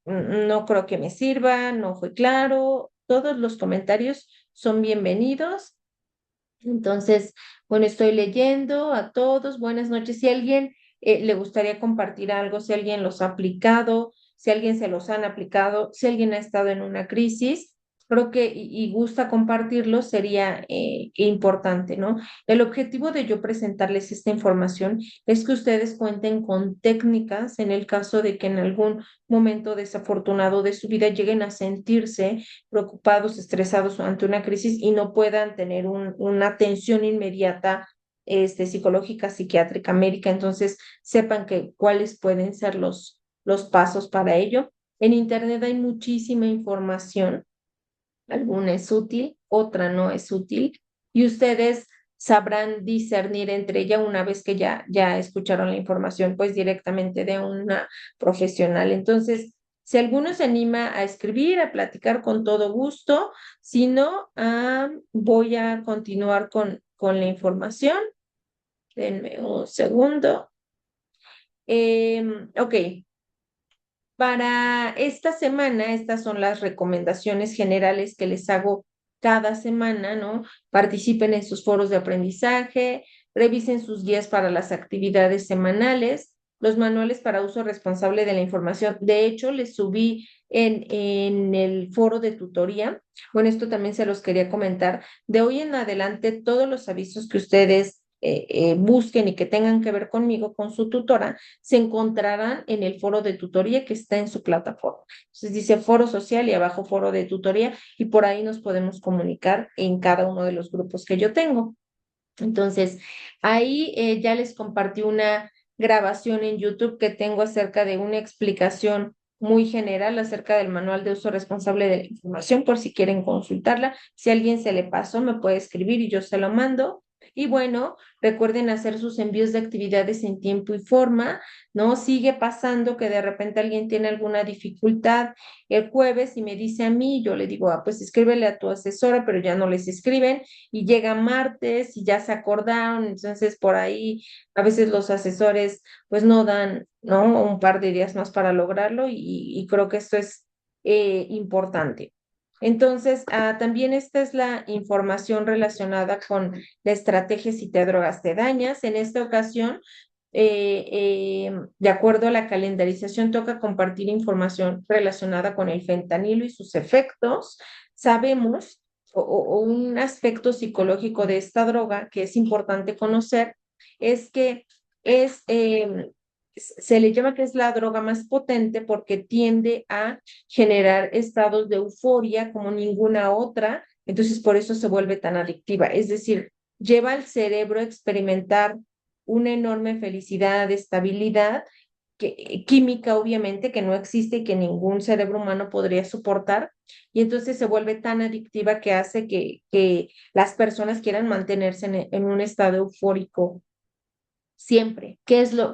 no creo que me sirva, no fue claro. Todos los comentarios son bienvenidos. Entonces, bueno, estoy leyendo a todos. Buenas noches. Si alguien le gustaría compartir algo, si alguien los ha aplicado, si alguien se los han aplicado, si alguien ha estado en una crisis, creo que y gusta compartirlo sería importante, ¿no? El objetivo de yo presentarles esta información es que ustedes cuenten con técnicas en el caso de que en algún momento desafortunado de su vida lleguen a sentirse preocupados, estresados ante una crisis y no puedan tener una atención inmediata psicológica, psiquiátrica, médica. Entonces, sepan que cuáles pueden ser los pasos para ello. En Internet hay muchísima información, alguna es útil, otra no es útil, y ustedes sabrán discernir entre ella una vez que ya escucharon la información, pues directamente de una profesional. Entonces, si alguno se anima a escribir, a platicar con todo gusto, si no, voy a continuar con la información. Denme un segundo. Ok, para esta semana, estas son las recomendaciones generales que les hago cada semana, ¿no? Participen en sus foros de aprendizaje, revisen sus guías para las actividades semanales, los manuales para uso responsable de la información. De hecho, les subí en el foro de tutoría. Bueno, esto también se los quería comentar. De hoy en adelante, todos los avisos que ustedes busquen y que tengan que ver conmigo, con su tutora, se encontrarán en el foro de tutoría que está en su plataforma. Entonces dice foro social y abajo foro de tutoría y por ahí nos podemos comunicar en cada uno de los grupos que yo tengo. Entonces, ahí ya les compartí una grabación en YouTube que tengo acerca de una explicación muy general acerca del manual de uso responsable de la información, por si quieren consultarla. Si a alguien se le pasó, me puede escribir y yo se lo mando. Y bueno, recuerden hacer sus envíos de actividades en tiempo y forma, ¿no? Sigue pasando que de repente alguien tiene alguna dificultad el jueves y me dice a mí, yo le digo, pues escríbele a tu asesora, pero ya no les escriben y llega martes y ya se acordaron, entonces por ahí a veces los asesores pues no dan, ¿no? Un par de días más para lograrlo y creo que esto es importante. Entonces, también esta es la información relacionada con la estrategia si te drogas te dañas. En esta ocasión, de acuerdo a la calendarización, toca compartir información relacionada con el fentanilo y sus efectos. Sabemos o un aspecto psicológico de esta droga que es importante conocer es que es, se le llama que es la droga más potente porque tiende a generar estados de euforia como ninguna otra, entonces por eso se vuelve tan adictiva. Es decir, lleva al cerebro a experimentar una enorme felicidad, estabilidad química, obviamente, que no existe y que ningún cerebro humano podría soportar, y entonces se vuelve tan adictiva que hace que las personas quieran mantenerse en un estado eufórico siempre.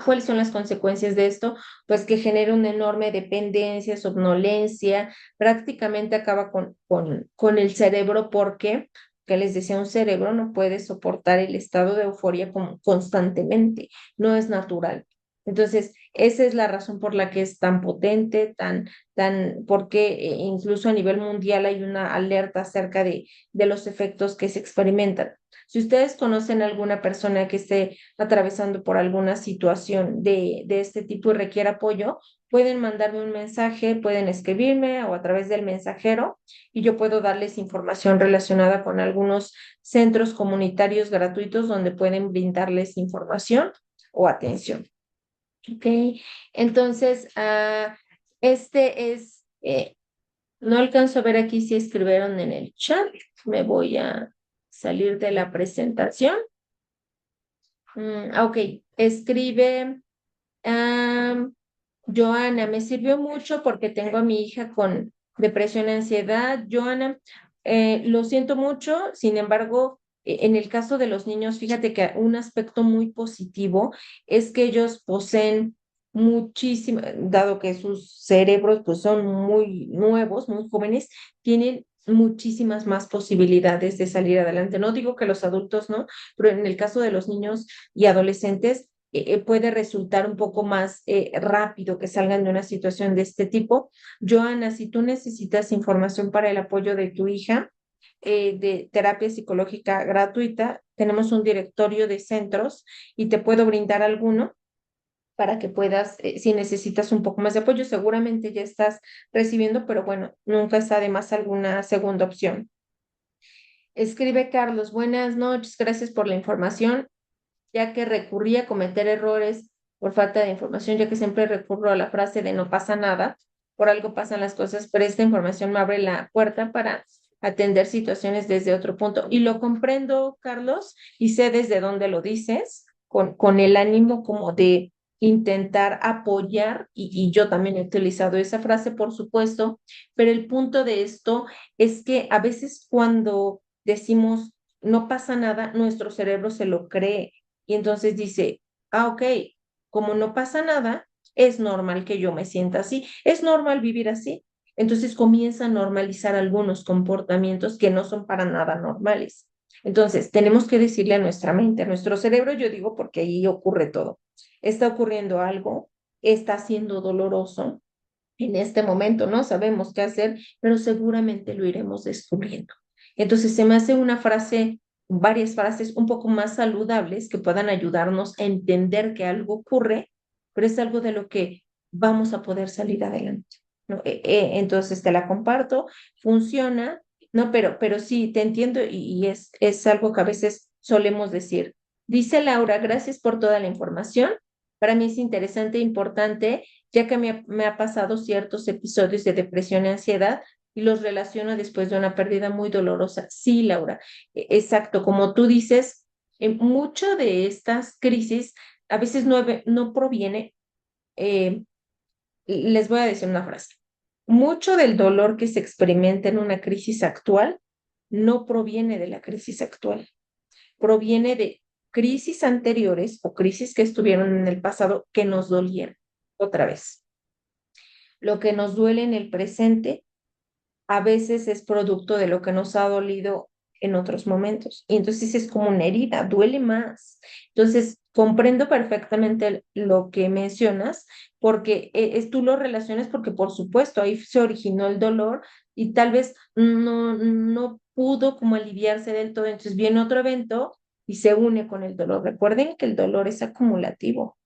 ¿Cuáles son las consecuencias de esto? Pues que genera una enorme dependencia, somnolencia, prácticamente acaba con el cerebro porque, que les decía, un cerebro no puede soportar el estado de euforia constantemente, no es natural. Entonces, esa es la razón por la que es tan potente, porque incluso a nivel mundial hay una alerta acerca de los efectos que se experimentan. Si ustedes conocen a alguna persona que esté atravesando por alguna situación de este tipo y requiere apoyo, pueden mandarme un mensaje, pueden escribirme o a través del mensajero y yo puedo darles información relacionada con algunos centros comunitarios gratuitos donde pueden brindarles información o atención. ¿Ok? Entonces, este es, no alcanzo a ver aquí si escribieron en el chat, me voy a salir de la presentación. Ok, escribe, Joana, me sirvió mucho porque tengo a mi hija con depresión y ansiedad. Joana, lo siento mucho, sin embargo, En el caso de los niños, fíjate que un aspecto muy positivo es que ellos poseen muchísimo, dado que sus cerebros pues son muy nuevos, muy jóvenes, tienen muchísimas más posibilidades de salir adelante. No digo que los adultos no, pero en el caso de los niños y adolescentes puede resultar un poco más rápido que salgan de una situación de este tipo. Joana, si tú necesitas información para el apoyo de tu hija, de terapia psicológica gratuita, tenemos un directorio de centros y te puedo brindar alguno para que puedas, si necesitas un poco más de apoyo, seguramente ya estás recibiendo, pero bueno, nunca está de más alguna segunda opción. Escribe Carlos, buenas noches, gracias por la información, ya que recurrí a cometer errores por falta de información, ya que siempre recurro a la frase de no pasa nada, por algo pasan las cosas, pero esta información me abre la puerta para atender situaciones desde otro punto. Y lo comprendo, Carlos, y sé desde dónde lo dices, con el ánimo como de intentar apoyar, y yo también he utilizado esa frase, por supuesto, pero el punto de esto es que a veces cuando decimos no pasa nada, nuestro cerebro se lo cree y entonces dice, ah, ok, como no pasa nada, es normal que yo me sienta así, es normal vivir así. Entonces comienza a normalizar algunos comportamientos que no son para nada normales. Entonces, tenemos que decirle a nuestra mente, a nuestro cerebro, yo digo porque ahí ocurre todo. Está ocurriendo algo, está siendo doloroso en este momento, no sabemos qué hacer, pero seguramente lo iremos descubriendo. Entonces, se me hace una frase, varias frases un poco más saludables que puedan ayudarnos a entender que algo ocurre, pero es algo de lo que vamos a poder salir adelante, ¿no? Entonces, te la comparto, funciona, ¿no? Pero sí, te entiendo y es algo que a veces solemos decir. Dice Laura, gracias por toda la información. Para mí es interesante e importante ya que me ha pasado ciertos episodios de depresión y ansiedad y los relaciono después de una pérdida muy dolorosa. Sí, Laura, exacto, como tú dices, mucho de estas crisis a veces no proviene, eh, les voy a decir una frase, mucho del dolor que se experimenta en una crisis actual no proviene de la crisis actual, proviene de crisis anteriores o crisis que estuvieron en el pasado que nos dolieron otra vez. Lo que nos duele en el presente a veces es producto de lo que nos ha dolido en otros momentos. Y entonces es como una herida, duele más. Entonces, comprendo perfectamente lo que mencionas, porque tú lo relacionas porque, por supuesto, ahí se originó el dolor y tal vez no pudo como aliviarse del todo. Entonces viene otro evento y se une con el dolor. Recuerden que el dolor es acumulativo.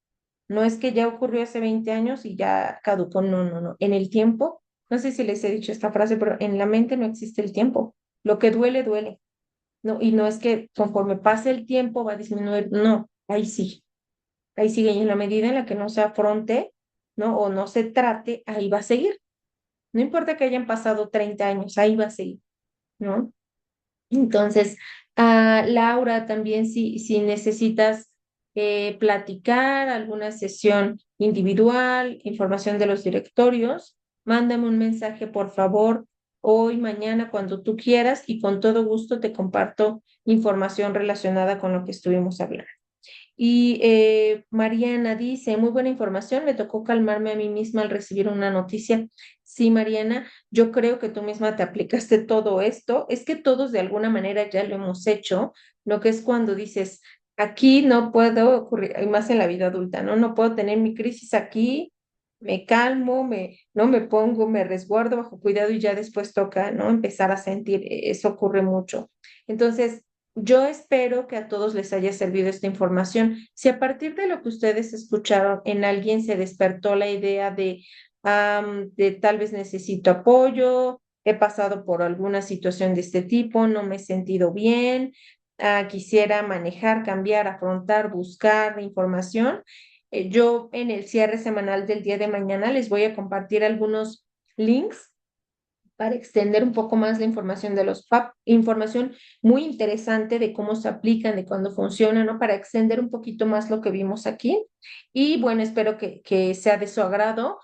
No es que ya ocurrió hace 20 años y ya caducó, no, no, no. En el tiempo, no sé si les he dicho esta frase, pero en la mente no existe el tiempo. Lo que duele, duele. No, y no es que conforme pase el tiempo va a disminuir, no, ahí sí, ahí sigue. Y en la medida en la que no se afronte, ¿no? O no se trate, ahí va a seguir. No importa que hayan pasado 30 años, ahí va a seguir, ¿no? Entonces, Laura, también si necesitas platicar alguna sesión individual, información de los directorios, mándame un mensaje, por favor, hoy, mañana, cuando tú quieras, y con todo gusto te comparto información relacionada con lo que estuvimos hablando. Y Mariana dice, muy buena información, me tocó calmarme a mí misma al recibir una noticia. Sí, Mariana, yo creo que tú misma te aplicaste todo esto. Es que todos de alguna manera ya lo hemos hecho, lo que es cuando dices, aquí no puedo ocurrir, y más en la vida adulta, ¿no? No puedo tener mi crisis aquí, me calmo, no me pongo, me resguardo bajo cuidado y ya después toca, ¿no? Empezar a sentir, eso ocurre mucho. Entonces, yo espero que a todos les haya servido esta información. Si a partir de lo que ustedes escucharon en alguien se despertó la idea de tal vez necesito apoyo, he pasado por alguna situación de este tipo, no me he sentido bien, quisiera manejar, cambiar, afrontar, buscar información. Yo en el cierre semanal del día de mañana les voy a compartir algunos links para extender un poco más la información de los PAP, información muy interesante de cómo se aplican, de cuándo funcionan, ¿no? Para extender un poquito más lo que vimos aquí. Y bueno, espero que sea de su agrado.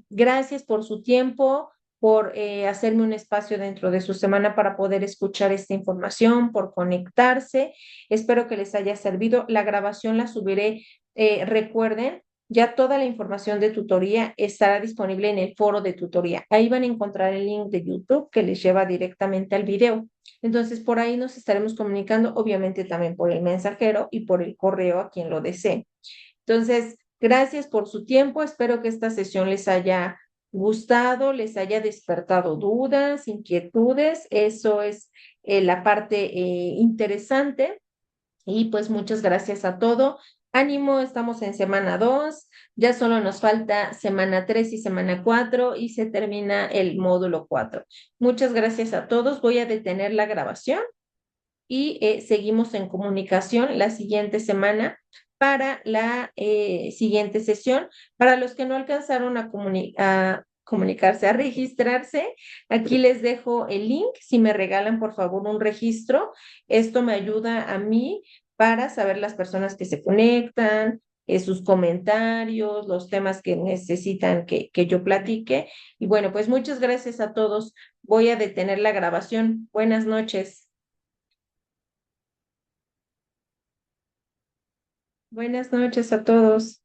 Gracias por su tiempo. por hacerme un espacio dentro de su semana para poder escuchar esta información, por conectarse. Espero que les haya servido. La grabación la subiré. Recuerden, ya toda la información de tutoría estará disponible en el foro de tutoría. Ahí van a encontrar el link de YouTube que les lleva directamente al video. Entonces, por ahí nos estaremos comunicando, obviamente también por el mensajero y por el correo a quien lo desee. Entonces, gracias por su tiempo. Espero que esta sesión les haya gustado, les haya despertado dudas, inquietudes. Eso es la parte interesante. Y pues muchas gracias a todo. Ánimo, estamos en semana 2, ya solo nos falta semana 3 y semana 4 y se termina el módulo 4. Muchas gracias a todos. Voy a detener la grabación y seguimos en comunicación la siguiente semana para la siguiente sesión. Para los que no alcanzaron a comunicarse, a registrarse, aquí les dejo el link. Si me regalan, por favor, un registro, esto me ayuda a mí para saber las personas que se conectan, sus comentarios, los temas que necesitan que yo platique. Y bueno, pues muchas gracias a todos. Voy a detener la grabación. Buenas noches. Buenas noches a todos.